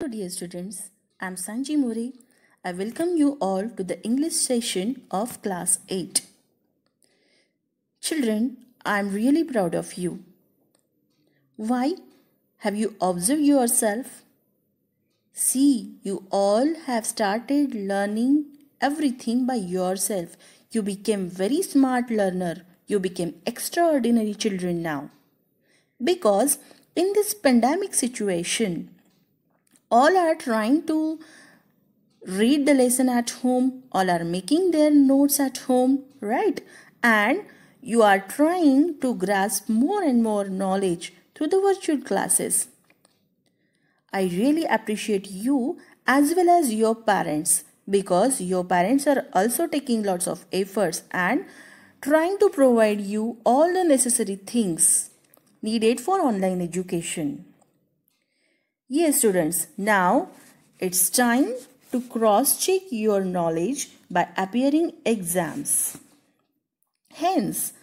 dear students. I am Sanji Muri. I welcome you all to the English session of class 8. Children, I am really proud of you. Why? Have you observed yourself? See, you all have started learning everything by yourself. You became very smart learner. You became extraordinary children now. Because in this pandemic situation, all are trying to read the lesson at home, all are making their notes at home, right? And you are trying to grasp more and more knowledge through the virtual classes. I really appreciate you as well as your parents, because your parents are also taking lots of efforts and trying to provide you all the necessary things needed for online education. Yes, students, now it's time to cross-check your knowledge by appearing exams. Hence,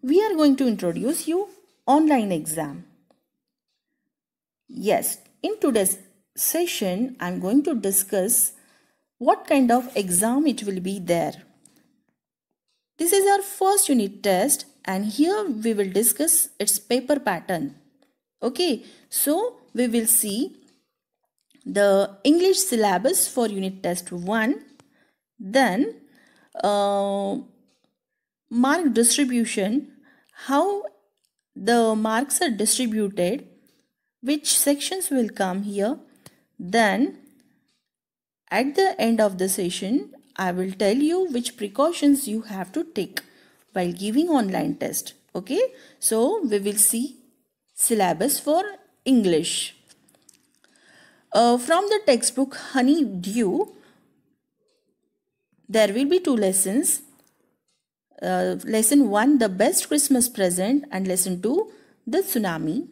we are going to introduce you online exam. Yes, in today's session, I'm going to discuss what kind of exam it will be there. This is our first unit test and here we will discuss its paper pattern. Okay, so we will see the English syllabus for unit test 1, then mark distribution, how the marks are distributed, which sections will come here. Then at the end of the session, I will tell you which precautions you have to take while giving online test. Okay, so we will see syllabus for English. From the textbook Honey Dew, there will be 2 lessons. Lesson 1, the best Christmas present, and lesson 2, the tsunami.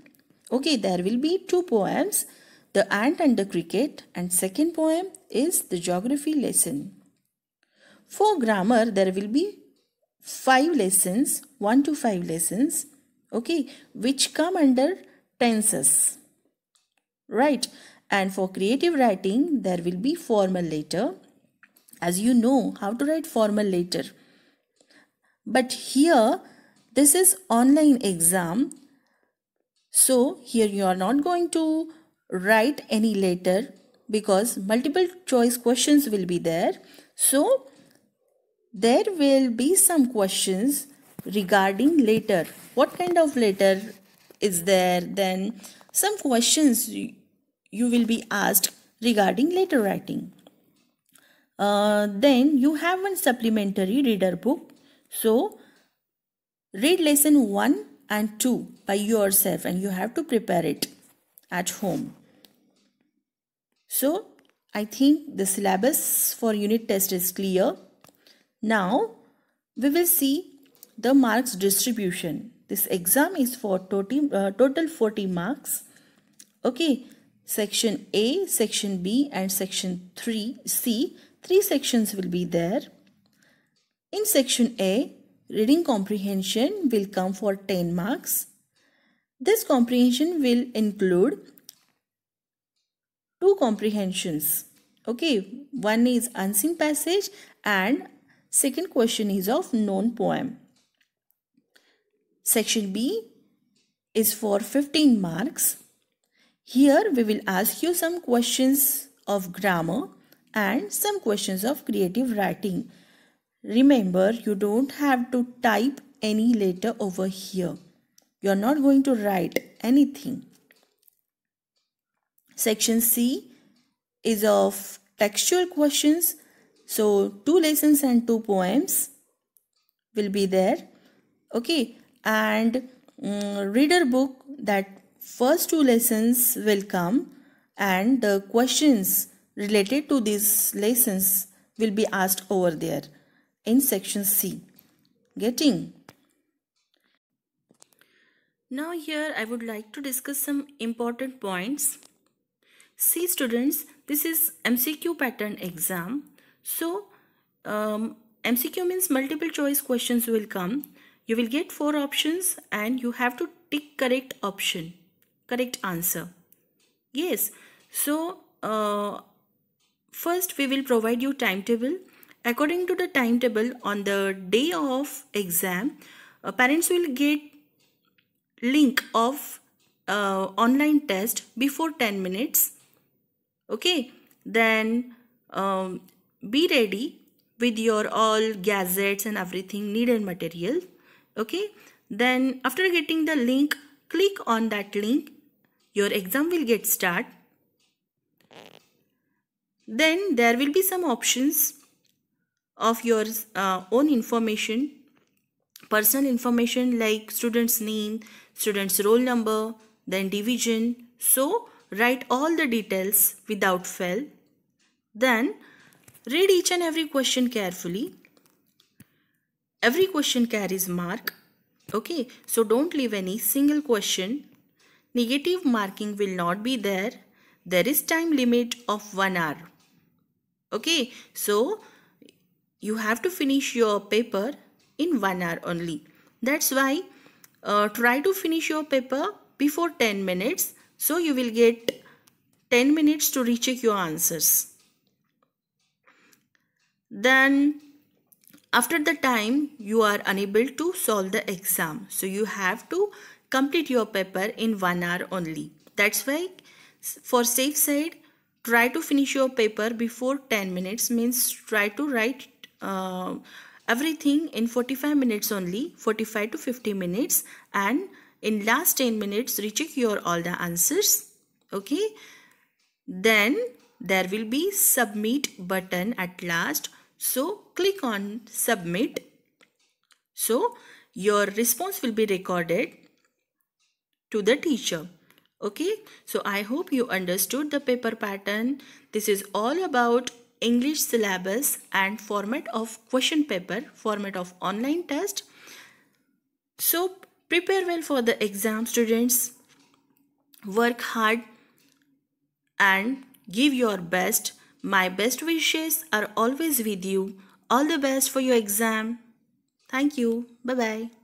Okay, there will be 2 poems, the ant and the cricket, and second poem is the geography lesson. For grammar, there will be 5 lessons, 1 to 5 lessons, okay, which come under tenses, right? And for creative writing, there will be formal letter, as you know how to write formal letter. But here, this is online exam, so here you are not going to write any letter because multiple choice questions will be there. So there will be some questions regarding letter. What kind of letter is there? Then some questions you will be asked regarding letter writing. Then you have one supplementary reader book. So read lesson 1 and 2 by yourself and you have to prepare it at home. So I think the syllabus for unit test is clear. Now we will see the marks distribution. This exam is for total 40 marks. Okay, section A, section B and section 3C, 3 sections will be there. In section A, reading comprehension will come for 10 marks. This comprehension will include 2 comprehensions. Okay, one is unseen passage and second question is of known poem. Section B is for 15 marks. Here we will ask you some questions of grammar and some questions of creative writing. Remember, you don't have to type any letter over here. You are not going to write anything. Section C is of textual questions. So 2 lessons and 2 poems will be there. Okay, and reader book, that first 2 lessons will come and the questions related to these lessons will be asked over there in section C. Getting? Now here I would like to discuss some important points. See students, this is MCQ pattern exam. So MCQ means multiple choice questions will come. You will get 4 options and you have to tick correct option, correct answer. Yes, so first we will provide you timetable. According to the timetable, on the day of exam, parents will get link of online test before 10 minutes. Okay, then be ready with your all gadgets and everything needed material. Okay, then after getting the link, click on that link. Your exam will get start. Then there will be some options of your own information, personal information like student's name, student's roll number, then division. So write all the details without fail. Then read each and every question carefully. Every question carries mark. Okay, so don't leave any single question. Negative marking will not be there. There is time limit of 1 hour. Okay, so you have to finish your paper in 1 hour only. That's why try to finish your paper before 10 minutes. So you will get 10 minutes to recheck your answers. Then after the time you are unable to solve the exam. So you have to complete your paper in 1 hour only. That's why for safe side, try to finish your paper before 10 minutes, means try to write everything in 45 minutes only, 45 to 50 minutes, and in last 10 minutes recheck your all the answers. Okay, then there will be submit button at last, so click on submit. So your response will be recorded to the teacher. Okay, so I hope you understood the paper pattern. This is all about English syllabus and format of question paper, format of online test. So prepare well for the exam, students. Work hard and give your best. My best wishes are always with you. All the best for your exam. Thank you. Bye-bye.